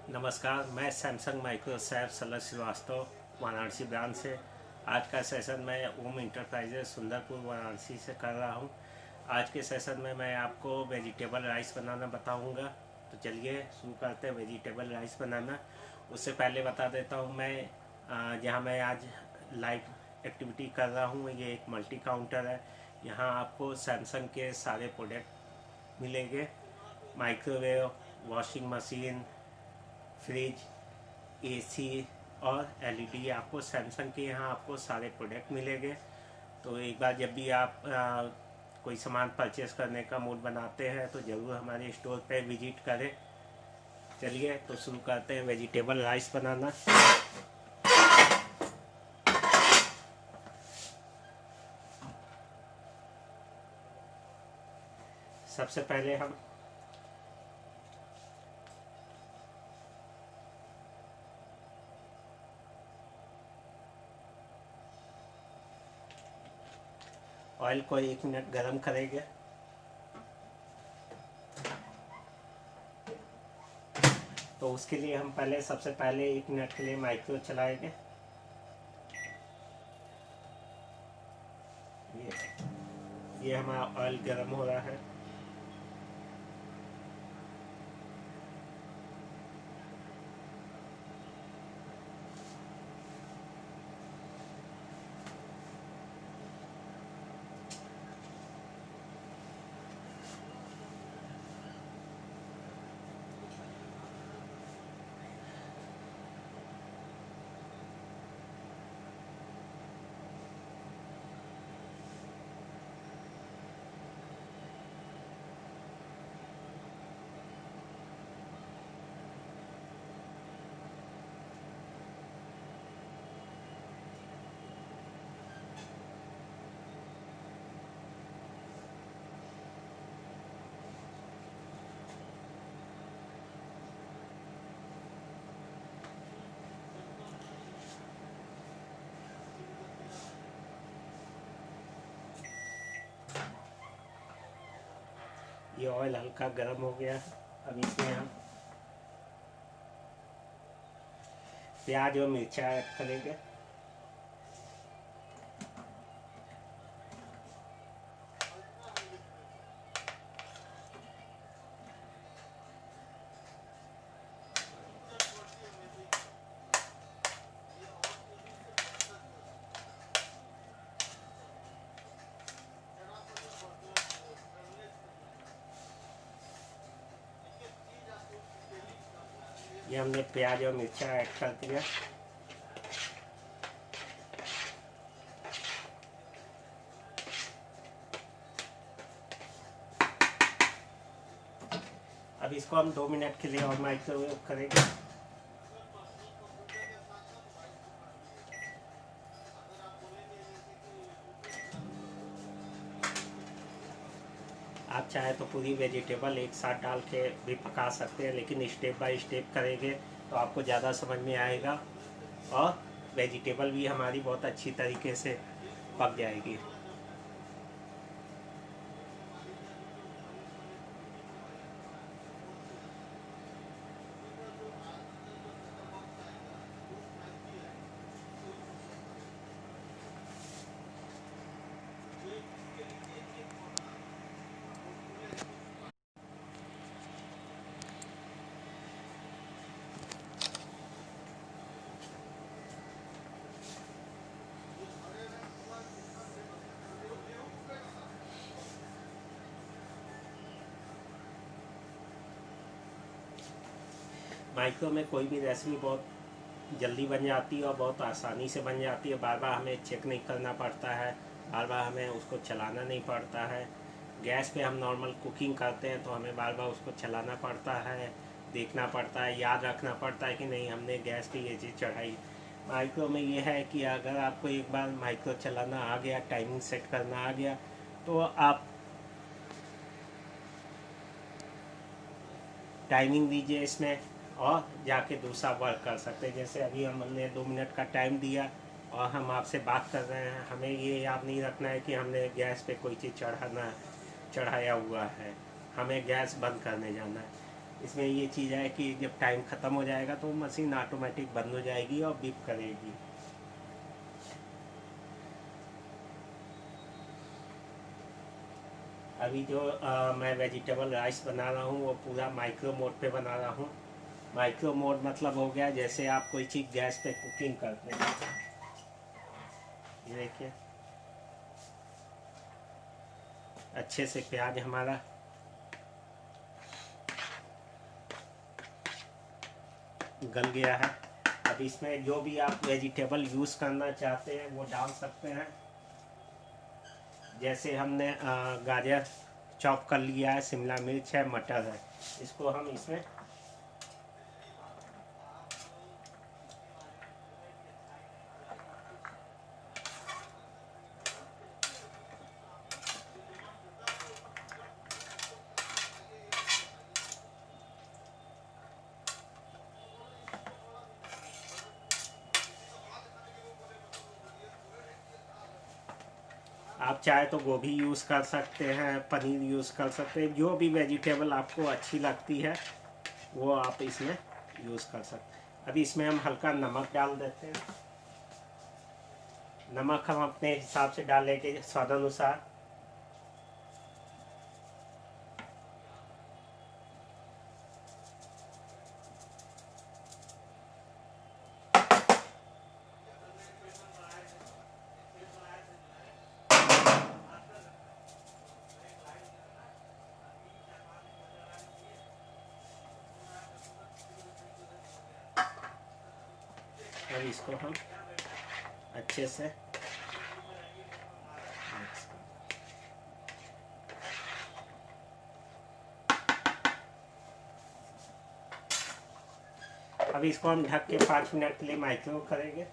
नमस्कार, मैं Samsung Microsoft Salaj Srivastava Varanasi branch से आज का सेशन मैं ओम इंटरप्राइजेज सुंदरपुर वाराणसी से कर रहा हूं। आज के सेशन में मैं आपको वेजिटेबल राइस बनाना बताऊंगा। तो चलिए शुरू करते हैं वेजिटेबल राइस बनाना। उससे पहले बता देता हूं मैं जहां मैं आज लाइव एक्टिविटी कर रहा हूं, ये एक मल्टी काउंटर है। यहाँ आपको सैमसंग के सारे प्रोडक्ट मिलेंगे। Microwave, washing machine, fridge, AC और एलईडी, आपको सैमसंग के यहाँ आपको सारे प्रोडक्ट मिलेंगे। तो एक बार जब भी आप कोई सामान परचेस करने का मूड बनाते हैं तो ज़रूर हमारे स्टोर पे विजिट करें। चलिए तो शुरू करते हैं वेजिटेबल राइस बनाना। सबसे पहले हम ऑयल को 1 मिनट गरम करेंगे। तो उसके लिए हम सबसे पहले 1 मिनट के लिए माइक्रो चलाएंगे। ये हमारा ऑयल गरम हो रहा है। ये ऑयल हल्का गर्म हो गया है। अब इसमें हम प्याज और मिर्चा ऐड करेंगे। ये हमने प्याज और मिर्चा ऐड कर दिया। अब इसको हम 2 मिनट के लिए और माइक्रोवेव करेंगे। आप चाहे तो पूरी वेजिटेबल एक साथ डाल के भी पका सकते हैं, लेकिन स्टेप बाय स्टेप करेंगे तो आपको ज़्यादा समझ में आएगा और वेजिटेबल भी हमारी बहुत अच्छी तरीके से पक जाएगी। माइक्रो में कोई भी रेसिपी बहुत जल्दी बन जाती है और बहुत आसानी से बन जाती है। बार बार हमें चेक नहीं करना पड़ता है, बार बार हमें उसको चलाना नहीं पड़ता है। गैस पे हम नॉर्मल कुकिंग करते हैं तो हमें बार बार उसको चलाना पड़ता है, देखना पड़ता है, याद रखना पड़ता है कि नहीं हमने गैस पे ये चीज़ चढ़ाई। माइक्रो में ये है कि अगर आपको एक बार माइक्रो चलाना आ गया, टाइमिंग सेट करना आ गया, तो आप टाइमिंग दीजिए इसमें और जाके दूसरा वर्क कर सकते हैं। जैसे अभी हमने 2 मिनट का टाइम दिया और हम आपसे बात कर रहे हैं। हमें ये याद नहीं रखना है कि हमने गैस पे कोई चीज़ चढ़ाया हुआ है, हमें गैस बंद करने जाना है। इसमें ये चीज़ है कि जब टाइम ख़त्म हो जाएगा तो मशीन ऑटोमेटिक बंद हो जाएगी और बीप करेगी। अभी जो मैं वेजिटेबल राइस बना रहा हूँ वो पूरा माइक्रो मोड पे बना रहा हूँ। माइक्रो मोड मतलब हो गया जैसे आप कोई चीज़ गैस पे कुकिंग करते हैं। ये देखिए अच्छे से प्याज हमारा गल गया है। अब इसमें जो भी आप वेजिटेबल यूज़ करना चाहते हैं वो डाल सकते हैं। जैसे हमने गाजर चॉप कर लिया है, शिमला मिर्च है, मटर है, इसको हम इसमें आप चाहे तो गोभी यूज़ कर सकते हैं, पनीर यूज़ कर सकते हैं, जो भी वेजिटेबल आपको अच्छी लगती है वो आप इसमें यूज़ कर सकते हैं। अभी इसमें हम हल्का नमक डाल देते हैं। नमक हम अपने हिसाब से डालेंगे स्वादानुसार। और इसको हम अच्छे से मिक्स कर। अब इसको हम ढक के 5 मिनट के लिए माइक्रो करेंगे।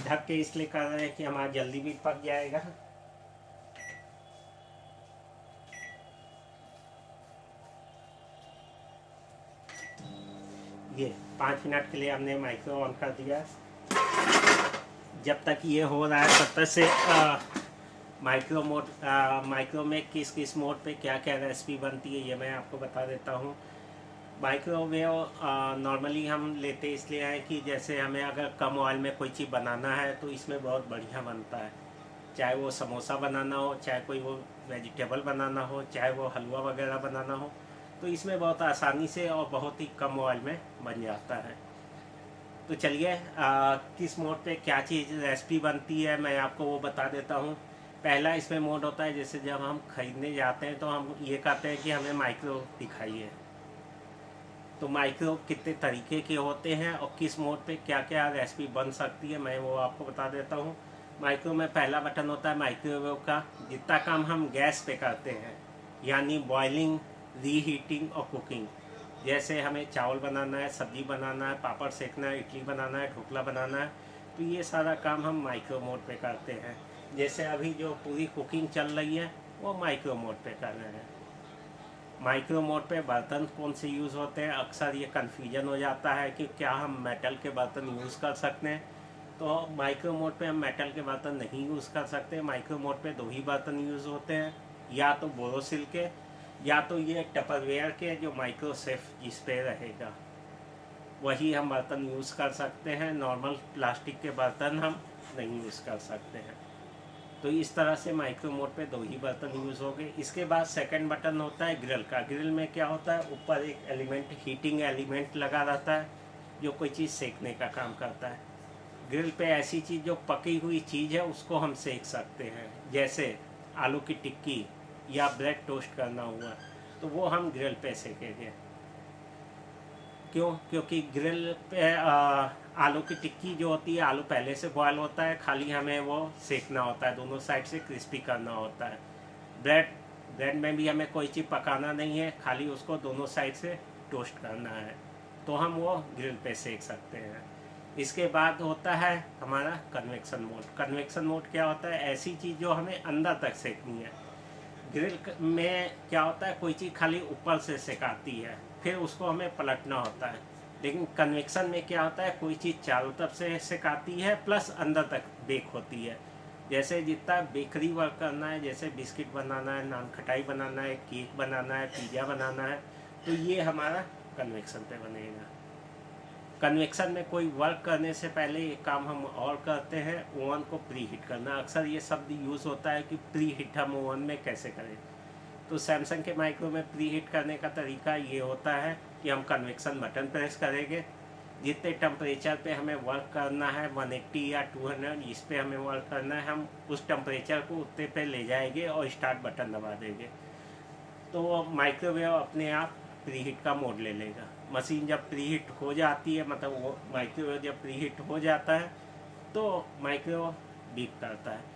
ढक के इसलिए कर रहे हैं कि हमारा जल्दी भी पक जाएगा। ये 5 मिनट के लिए हमने माइक्रो ऑन कर दिया। जब तक ये हो रहा है तब तक से माइक्रो में किस किस मोड पे क्या क्या रेसिपी बनती है ये मैं आपको बता देता हूँ। माइक्रोवेव नॉर्मली हम लेते इसलिए हैं कि जैसे हमें अगर कम ऑयल में कोई चीज़ बनाना है तो इसमें बहुत बढ़िया बनता है। चाहे वो समोसा बनाना हो, चाहे कोई वो वेजिटेबल बनाना हो, चाहे वो हलवा वगैरह बनाना हो, तो इसमें बहुत आसानी से और बहुत ही कम ऑयल में बन जाता है। तो चलिए किस मोड पे क्या चीज़ रेसिपी बनती है मैं आपको वो बता देता हूँ। पहला इसमें मोड होता है जैसे जब हम खरीदने जाते हैं तो हम ये कहते हैं कि हमें माइक्रो दिखाइए। तो माइक्रो कितने तरीके के होते हैं और किस मोड पे क्या क्या रेसिपी बन सकती है मैं वो आपको बता देता हूँ। माइक्रो में पहला बटन होता है माइक्रोवेव का। जितना काम हम गैस पे करते हैं यानी बॉइलिंग, रीहीटिंग और कुकिंग, जैसे हमें चावल बनाना है, सब्जी बनाना है, पापड़ सेकना है, इडली बनाना है, ढोकला बनाना है, तो ये सारा काम हम माइक्रो मोड पे करते हैं। जैसे अभी जो पूरी कुकिंग चल रही है वो माइक्रो मोड पे कर रहे हैं। माइक्रो मोड पे बर्तन कौन से यूज़ होते हैं, अक्सर ये कन्फ्यूजन हो जाता है कि क्या हम मेटल के बर्तन यूज़ कर सकते हैं। तो माइक्रो मोड पे हम मेटल के बर्तन नहीं यूज़ कर सकते। माइक्रो मोड पे 2 ही बर्तन यूज़ होते हैं, या तो बोरोसिल के या तो ये टपरवेयर के जो माइक्रो सेफ जिस पे रहेगा वही हम बर्तन यूज़ कर सकते हैं। नॉर्मल प्लास्टिक के बर्तन हम नहीं यूज़ कर सकते हैं। तो इस तरह से माइक्रो मोड पे 2 ही बर्तन यूज़ हो गए। इसके बाद सेकंड बटन होता है ग्रिल का। ग्रिल में क्या होता है, ऊपर एक एलिमेंट, हीटिंग एलिमेंट लगा रहता है जो कोई चीज़ सेकने का काम करता है। ग्रिल पे ऐसी चीज़ जो पकी हुई चीज़ है उसको हम सेक सकते हैं, जैसे आलू की टिक्की या ब्रेड टोस्ट करना हुआ तो वो हम ग्रिल पे सेकेंगे। क्यों? क्योंकि ग्रिल पे आलू की टिक्की जो होती है, आलू पहले से बॉयल होता है, खाली हमें वो सेकना होता है, दोनों साइड से क्रिस्पी करना होता है। ब्रेड ब्रेड में भी हमें कोई चीज़ पकाना नहीं है, खाली उसको दोनों साइड से टोस्ट करना है, तो हम वो ग्रिल पे सेक सकते हैं। इसके बाद होता है हमारा कन्वेक्शन मोड। कन्वेक्शन मोड क्या होता है, ऐसी चीज़ जो हमें अंदर तक सेकनी है। ग्रिल में क्या होता है, कोई चीज़ खाली ऊपर से सेकाती है, फिर उसको हमें पलटना होता है। लेकिन कन्वेक्शन में क्या होता है, कोई चीज़ चारों तरफ से सेकाती है प्लस अंदर तक बेक होती है। जैसे जितना बेकरी वर्क करना है, जैसे बिस्किट बनाना है, नान खटाई बनाना है, केक बनाना है, पिज़्ज़ा बनाना है, तो ये हमारा कन्वेक्शन पे बनेगा। कन्वेक्शन में कोई वर्क करने से पहले एक काम हम और करते हैं, ओवन को प्री हीट करना। अक्सर ये शब्द यूज़ होता है कि प्री हीट हम ओवन में कैसे करें। तो सैमसंग के माइक्रो में प्री हीट करने का तरीका ये होता है कि हम कन्वेक्शन बटन प्रेस करेंगे। जितने टेम्परेचर पे हमें वर्क करना है, 180 या 200, इस पे हमें वर्क करना है, हम उस टेम्परेचर को उतने पे ले जाएंगे और स्टार्ट बटन दबा देंगे, तो वो माइक्रोवेव अपने आप प्री हीट का मोड ले लेगा। मशीन जब प्री हीट हो जाती है, मतलब वो माइक्रोवेव जब प्री हीट हो जाता है, तो माइक्रोवेव बीप करता है।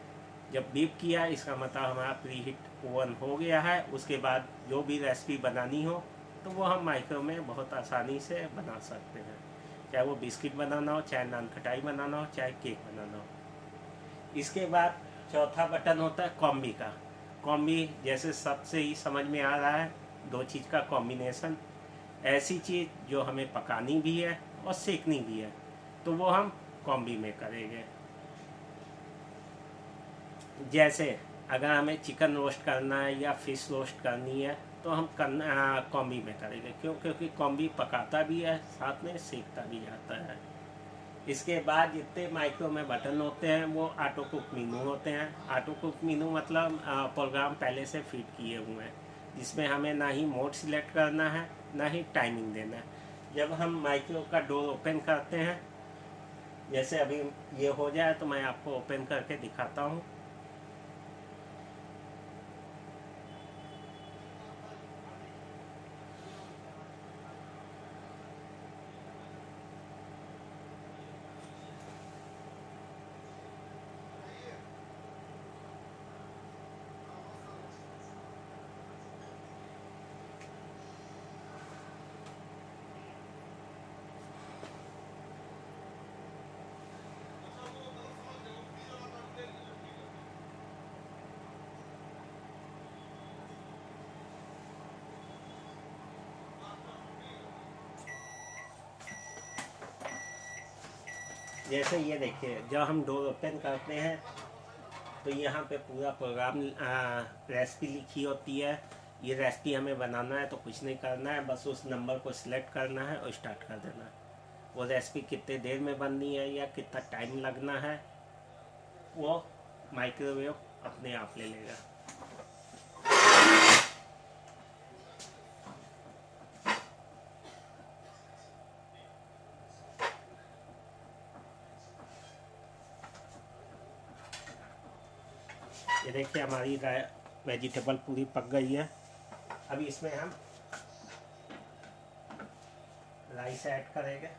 जब बीप किया, इसका मतलब हमारा प्री हीट ओवन हो गया है। उसके बाद जो भी रेसिपी बनानी हो तो वो हम माइक्रो में बहुत आसानी से बना सकते हैं, चाहे वो बिस्किट बनाना हो, चाहे नान खटाई बनाना हो, चाहे केक बनाना हो। इसके बाद चौथा बटन होता है कॉम्बी का। कॉम्बी जैसे सबसे ही समझ में आ रहा है, दो चीज़ का कॉम्बिनेशन, ऐसी चीज़ जो हमें पकानी भी है और सेकनी भी है, तो वो हम कॉम्बी में करेंगे। जैसे अगर हमें चिकन रोस्ट करना है या फिश रोस्ट करनी है, तो हम कॉम्बी में करेंगे। क्यों? क्योंकि कॉम्बी पकाता भी है, साथ में सेकता भी जाता है। इसके बाद जितने माइक्रो में बटन होते हैं वो ऑटो कुक मीनू होते हैं। ऑटो कुक मीनू मतलब प्रोग्राम पहले से फिट किए हुए हैं, जिसमें हमें ना ही मोड सिलेक्ट करना है, ना ही टाइमिंग देना है। जब हम माइक्रो का डोर ओपन करते हैं, जैसे अभी ये हो जाए तो मैं आपको ओपन करके दिखाता हूँ। जैसे ये देखिए, जब हम डोर ओपन करते हैं तो यहाँ पे पूरा प्रोग्राम रेसिपी लिखी होती है। ये रेसिपी हमें बनाना है तो कुछ नहीं करना है, बस उस नंबर को सिलेक्ट करना है और स्टार्ट कर देना है। वो रेसिपी कितने देर में बननी है या कितना टाइम लगना है, वो माइक्रोवेव अपने आप ले लेगा। ये देखिए, हमारी वेजिटेबल पूरी पक गई है। अभी इसमें हम राइस ऐड करेंगे।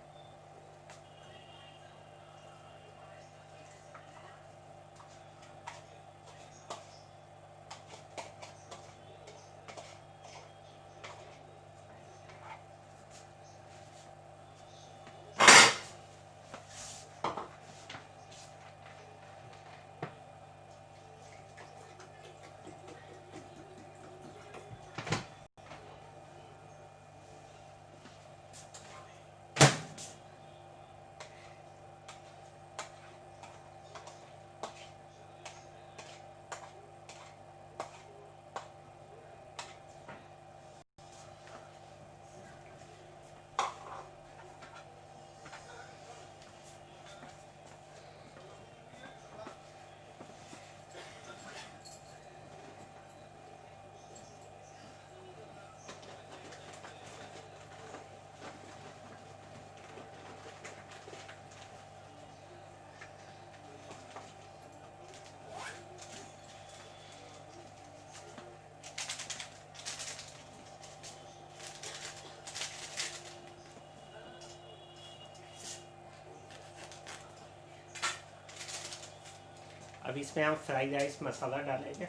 अब इसमें हम फ्राइड राइस मसाला डालेंगे।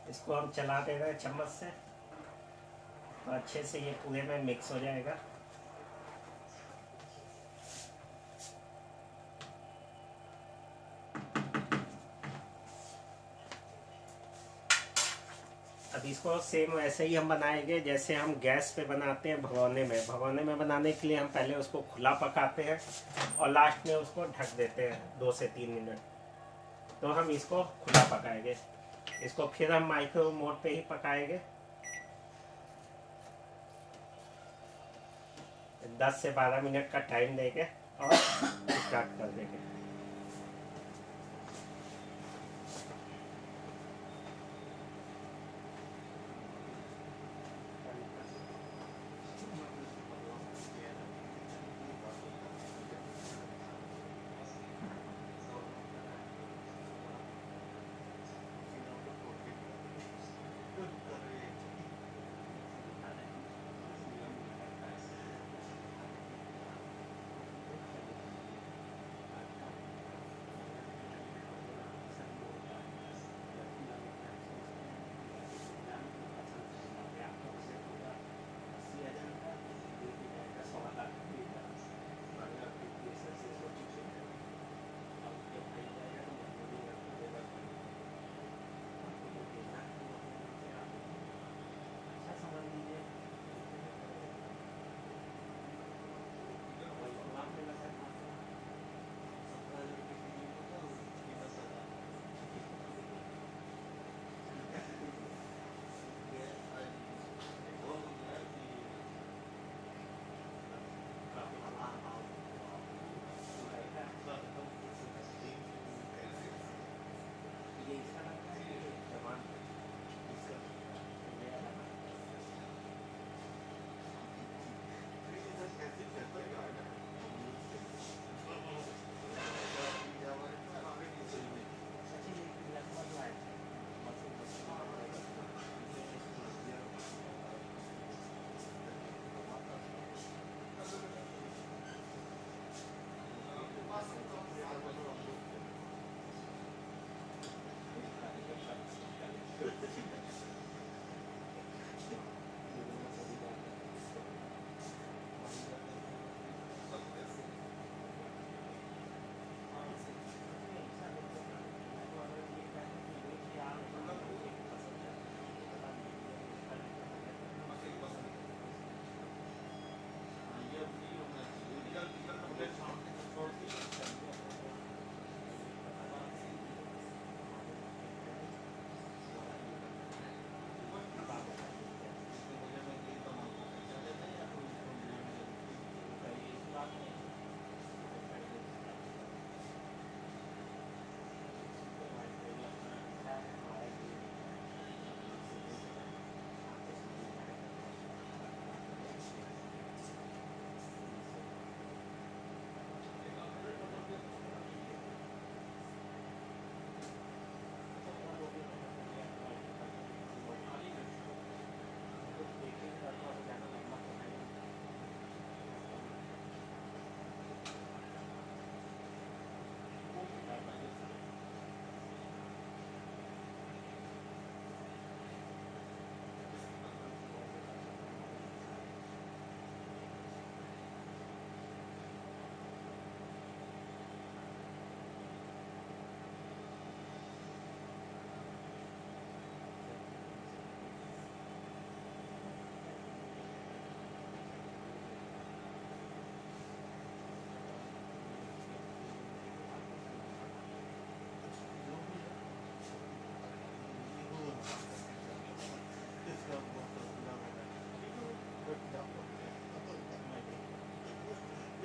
इसको हम चला दे रहे हैं चम्मच से, तो अच्छे से ये पूरे में मिक्स हो जाएगा। अब इसको सेम वैसे ही हम बनाएंगे जैसे हम गैस पे बनाते हैं भगोने में। भगोने में बनाने के लिए हम पहले उसको खुला पकाते हैं और लास्ट में उसको ढक देते हैं 2 से 3 मिनट। तो हम इसको खुला पकाएंगे, इसको फिर हम माइक्रो मोड पे ही पकाएंगे। 10 से 12 मिनट का टाइम देंगे और स्टार्ट कर देंगे। कैसे था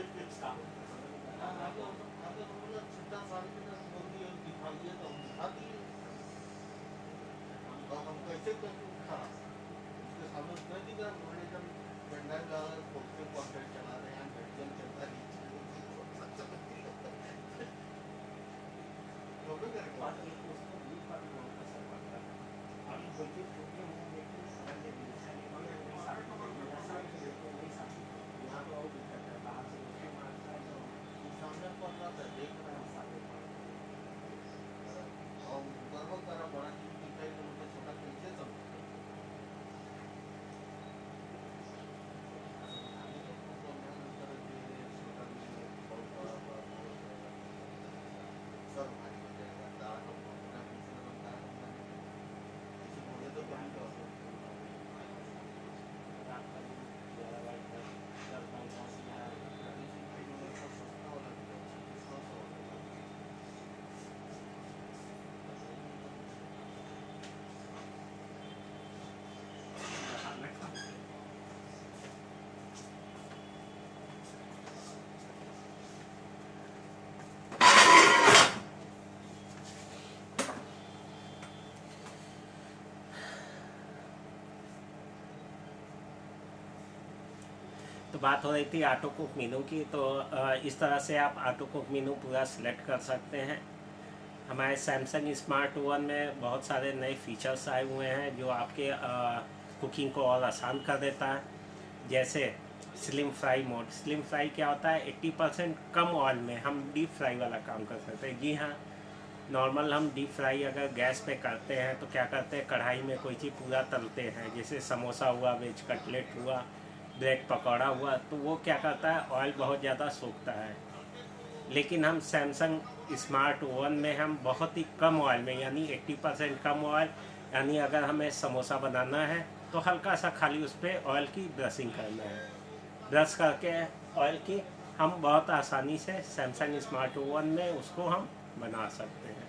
उसके सामने उतना ही का उन्होंने जब पेंडाल का पोस्टर कॉन्टेंट चला रहे हैं मेडिकल चलता है तो भी करेंगे सामने पड़ रहा था देख रहे हैं और ऊपर वो करा बड़ा चीज दिखाई तो मुझे छोटा सर भारी हो जाएगा, दाल हम अपना पीस में बनता है, किसी बोले तो कभी तो सस्ता वाला भी है, 100 वाला। तो बात हो रही थी ऑटो कुक मेनू की। तो इस तरह से आप ऑटो कुक मेनू पूरा सिलेक्ट कर सकते हैं। हमारे सैमसंग स्मार्ट ओवन में बहुत सारे नए फीचर्स आए हुए हैं जो आपके कुकिंग को और आसान कर देता है। जैसे slim fry mode. Slim fry क्या होता है, 80% कम ऑयल में हम डीप फ्राई वाला काम कर सकते हैं। जी हाँ, नॉर्मल हम डीप फ्राई अगर गैस पे करते हैं तो क्या करते हैं, कढ़ाई में कोई चीज़ पूरा तलते हैं, जैसे समोसा हुआ, वेज कटलेट हुआ, ब्रेड पकौड़ा हुआ, तो वो क्या करता है, ऑयल बहुत ज़्यादा सोखता है। लेकिन हम सैमसंग स्मार्ट ओवन में हम बहुत ही कम ऑयल में, यानी 80% कम ऑयल, यानी अगर हमें समोसा बनाना है तो हल्का सा खाली उस पर ऑयल की ब्रशिंग करना है। ब्रश करके ऑयल की हम बहुत आसानी से सैमसंग स्मार्ट ओवन में उसको हम बना सकते हैं।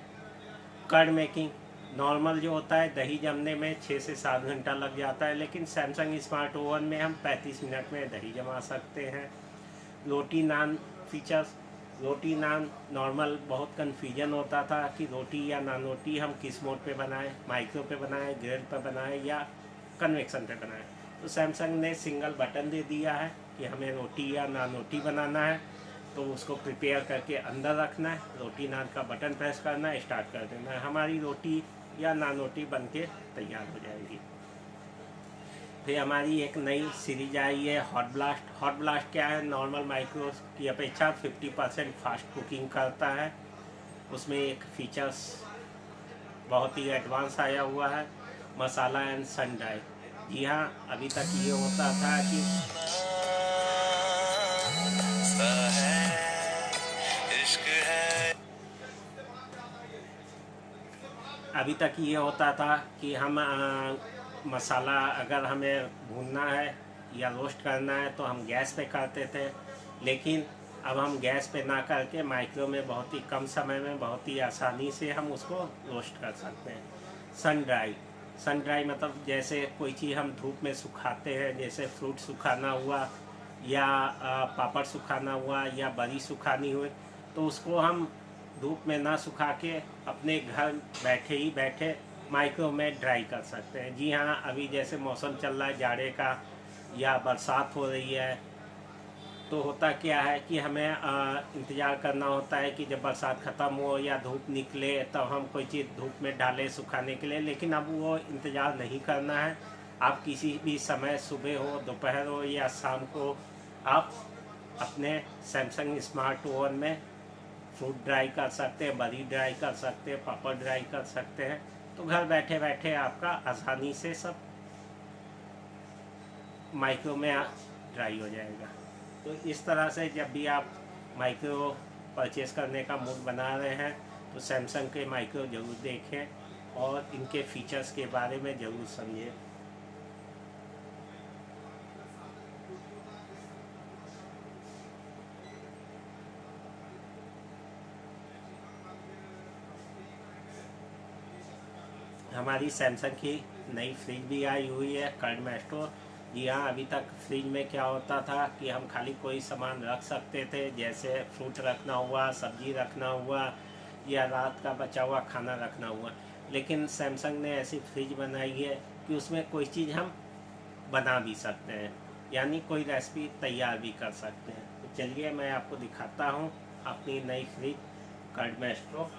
Curd making. नॉर्मल जो होता है दही जमने में 6 से 7 घंटा लग जाता है, लेकिन सैमसंग स्मार्ट ओवन में हम 35 मिनट में दही जमा सकते हैं। रोटी नान फीचर्स। रोटी नान नॉर्मल बहुत कन्फ्यूजन होता था कि रोटी या नान रोटी हम किस मोड पे बनाएं, माइक्रो पे बनाएं, ग्रिल पे बनाएं या कन्वेक्शन पे बनाएं। तो सैमसंग ने सिंगल बटन दे दिया है कि हमें रोटी या नान रोटी बनाना है तो उसको प्रिपेयर करके अंदर रखना है, रोटी नान का बटन प्रेस करना है, स्टार्ट कर देना है, हमारी रोटी या नान रोटी बन के तैयार हो जाएगी। फिर हमारी एक नई सीरीज आई है हॉट ब्लास्ट। हॉट ब्लास्ट क्या है, नॉर्मल माइक्रो की अपेक्षा 50% फास्ट कुकिंग करता है। उसमें एक फीचर्स बहुत ही एडवांस आया हुआ है, मसाला एंड सन ड्राई। जी हाँ, अभी तक ये होता था कि अभी तक ये होता था कि हम मसाला अगर हमें भूनना है या रोस्ट करना है तो हम गैस पे करते थे, लेकिन अब हम गैस पे ना करके माइक्रो में बहुत ही कम समय में बहुत ही आसानी से हम उसको रोस्ट कर सकते हैं। Sun dry. सन ड्राई मतलब जैसे कोई चीज़ हम धूप में सुखाते हैं, जैसे फ्रूट सुखाना हुआ या पापड़ सुखाना हुआ या बरी सुखानी हुई, तो उसको हम धूप में ना सुखा के अपने घर बैठे ही बैठे माइक्रो में ड्राई कर सकते हैं। जी हाँ, अभी जैसे मौसम चल रहा है जाड़े का या बरसात हो रही है, तो होता क्या है कि हमें इंतज़ार करना होता है कि जब बरसात ख़त्म हो या धूप निकले तब हम कोई चीज़ धूप में डालें सुखाने के लिए, लेकिन अब वो इंतज़ार नहीं करना है। आप किसी भी समय, सुबह हो, दोपहर हो या शाम को, आप अपने सैमसंग स्मार्ट ओवन में फ्रूट ड्राई कर सकते हैं, बरी ड्राई कर सकते हैं, पापड़ ड्राई कर सकते हैं। तो घर बैठे बैठे आपका आसानी से सब माइक्रो में ड्राई हो जाएगा। तो इस तरह से जब भी आप माइक्रो परचेस करने का मूड बना रहे हैं तो सैमसंग के माइक्रो ज़रूर देखें और इनके फीचर्स के बारे में ज़रूर समझें। हमारी सैमसंग की नई फ्रिज भी आई हुई है, कर्ड मैस्ट्रो। जी हाँ, अभी तक फ्रिज में क्या होता था कि हम खाली कोई सामान रख सकते थे, जैसे फ्रूट रखना हुआ, सब्जी रखना हुआ या रात का बचा हुआ खाना रखना हुआ। लेकिन सैमसंग ने ऐसी फ्रिज बनाई है कि उसमें कोई चीज़ हम बना भी सकते हैं, यानी कोई रेसिपी तैयार भी कर सकते हैं। तो चलिए मैं आपको दिखाता हूँ अपनी नई फ्रिज कर्ड मैस्ट्रो।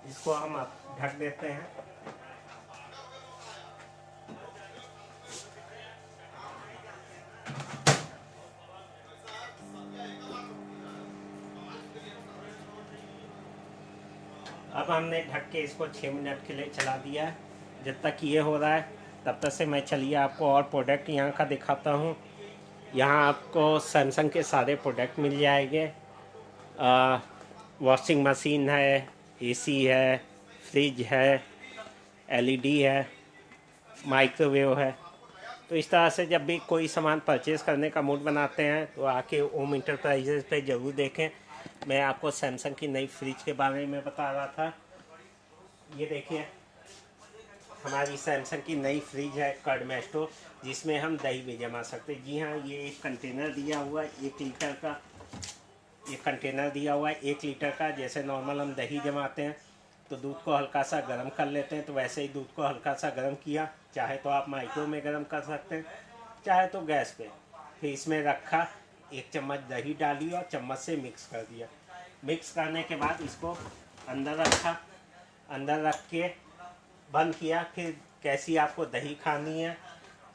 इसको हम अब ढक देते हैं। अब हमने ढक के इसको 6 मिनट के लिए चला दिया है। जब तक ये हो रहा है तब तक से मैं चलिए आपको और प्रोडक्ट यहाँ का दिखाता हूँ। यहाँ आपको सैमसंग के सारे प्रोडक्ट मिल जाएंगे। वॉशिंग मशीन है, एसी है, फ्रिज है, एलईडी है, माइक्रोवेव है। तो इस तरह से जब भी कोई सामान परचेज़ करने का मूड बनाते हैं तो आके ओम इंटरप्राइजेज़ पे ज़रूर देखें। मैं आपको सैमसंग की नई फ्रिज के बारे में बता रहा था। ये देखिए, हमारी सैमसंग की नई फ्रिज है कर्डमेस्टो, जिसमें हम दही भी जमा सकते हैं। जी हाँ, ये एक कंटेनर दिया हुआ है 1 लीटर का। ये कंटेनर दिया हुआ है 1 लीटर का। जैसे नॉर्मल हम दही जमाते हैं तो दूध को हल्का सा गर्म कर लेते हैं, तो वैसे ही दूध को हल्का सा गर्म किया। चाहे तो आप माइक्रो में गर्म कर सकते हैं, चाहे तो गैस पे। फिर इसमें रखा, 1 चम्मच दही डाली और चम्मच से मिक्स कर दिया। मिक्स करने के बाद इसको अंदर रखा, अंदर रख के बंद किया। फिर कैसी आपको दही खानी है,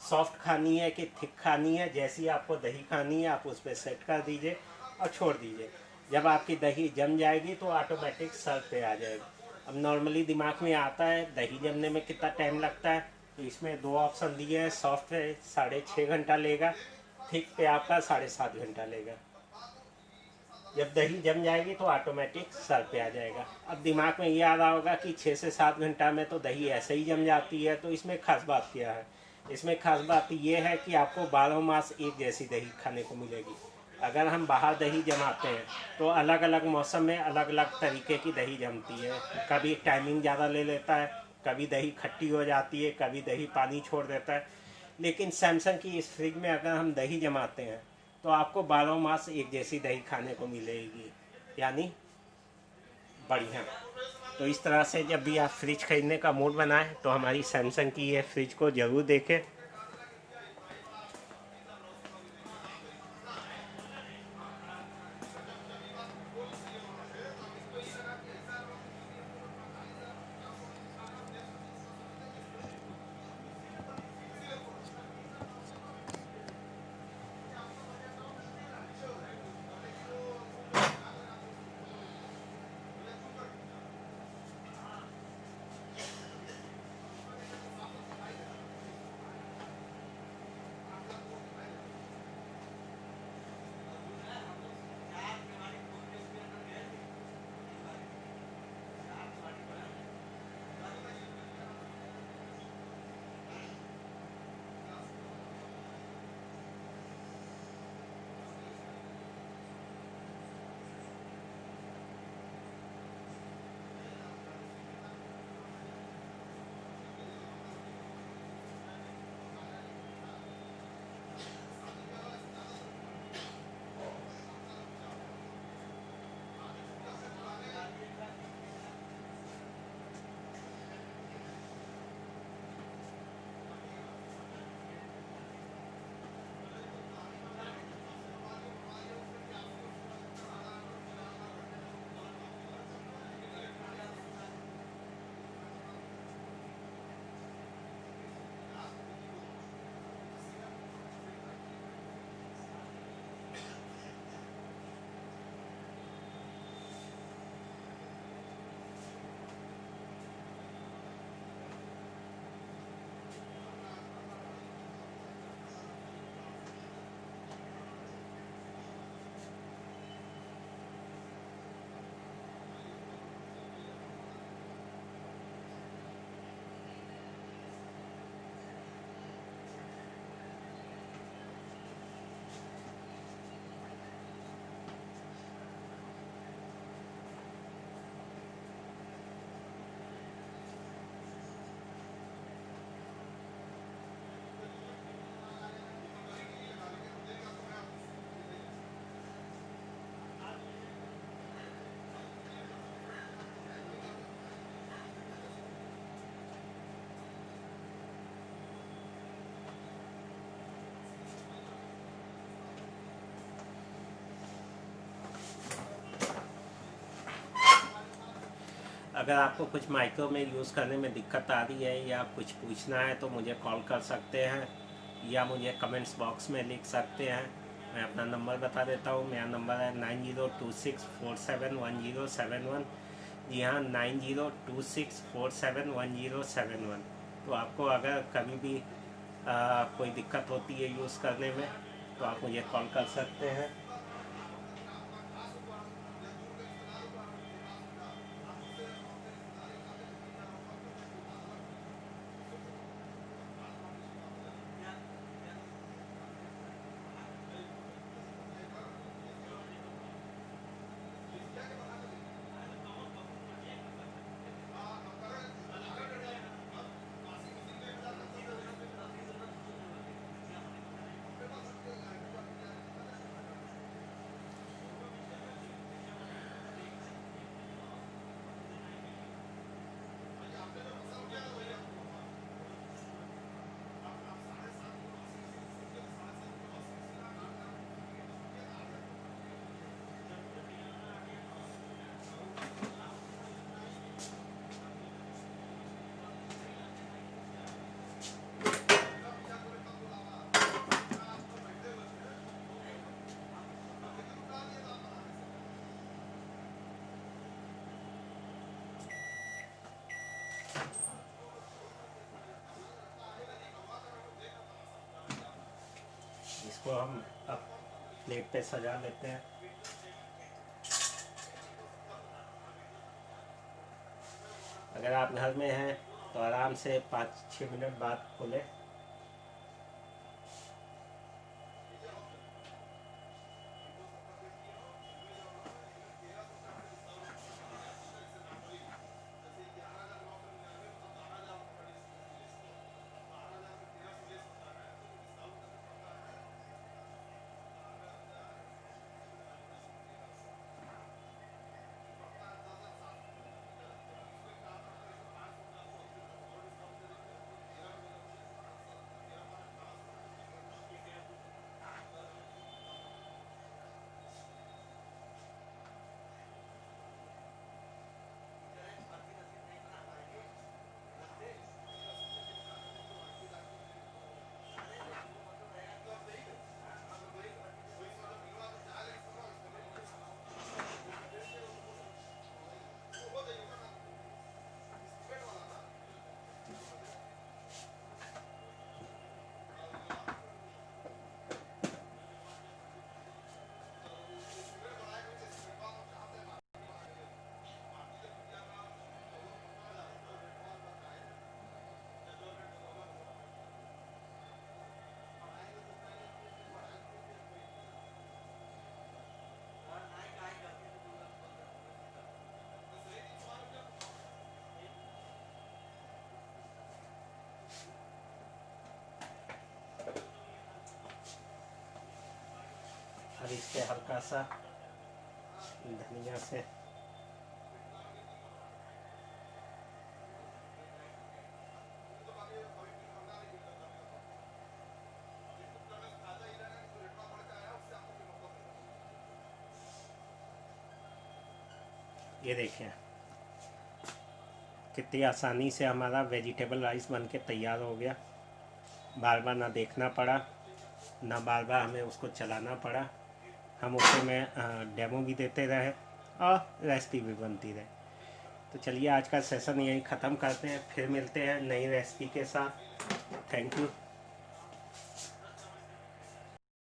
सॉफ्ट खानी है कि थिक खानी है, जैसी आपको दही खानी है आप उस पर सेट कर दीजिए और छोड़ दीजिए। जब आपकी दही जम जाएगी तो ऑटोमेटिक सर्व पे आ जाएगी। अब नॉर्मली दिमाग में आता है दही जमने में कितना टाइम लगता है, तो इसमें 2 ऑप्शन दिए हैं। सॉफ्ट पे 6.5 घंटा लेगा, थिक पे आपका 7.5 घंटा लेगा। जब दही जम जाएगी तो ऑटोमेटिक सर्व पे आ जाएगा। अब दिमाग में ये आ रहा होगा कि 6 से 7 घंटा में तो दही ऐसे ही जम जाती है, तो इसमें खास बात क्या है? इसमें खास बात ये है कि आपको 12 मास एक जैसी दही खाने को मिलेगी। अगर हम बाहर दही जमाते हैं तो अलग अलग मौसम में अलग अलग तरीके की दही जमती है। कभी टाइमिंग ज़्यादा ले लेता है, कभी दही खट्टी हो जाती है, कभी दही पानी छोड़ देता है। लेकिन सैमसंग की इस फ्रिज में अगर हम दही जमाते हैं तो आपको 12 मास एक जैसी दही खाने को मिलेगी, यानी बढ़िया। तो इस तरह से जब भी आप फ्रिज खरीदने का मूड बनाएं तो हमारी सैमसंग की ये फ्रिज को ज़रूर देखें। अगर आपको कुछ माइक्रो में यूज़ करने में दिक्कत आ रही है या कुछ पूछना है तो मुझे कॉल कर सकते हैं या मुझे कमेंट्स बॉक्स में लिख सकते हैं। मैं अपना नंबर बता देता हूँ। मेरा नंबर है 9026471071। जी हाँ, 9026471071। तो आपको अगर कभी भी कोई दिक्कत होती है यूज़ करने में तो आप मुझे कॉल कर सकते हैं। इसको हम अब प्लेट पे सजा लेते हैं। अगर आप घर में हैं तो आराम से 5-6 मिनट बाद खोलें। और इस पे हल्का सा धनिया से ये देखें कितनी आसानी से हमारा वेजिटेबल राइस बन के तैयार हो गया। बार बार ना देखना पड़ा, ना बार बार हमें उसको चलाना पड़ा। हम उसको में डेमो भी देते रहे और रेसिपी भी बनती रहे। तो चलिए आज का सेशन यहीं ख़त्म करते हैं, फिर मिलते हैं नई रेसिपी के साथ। Thank you.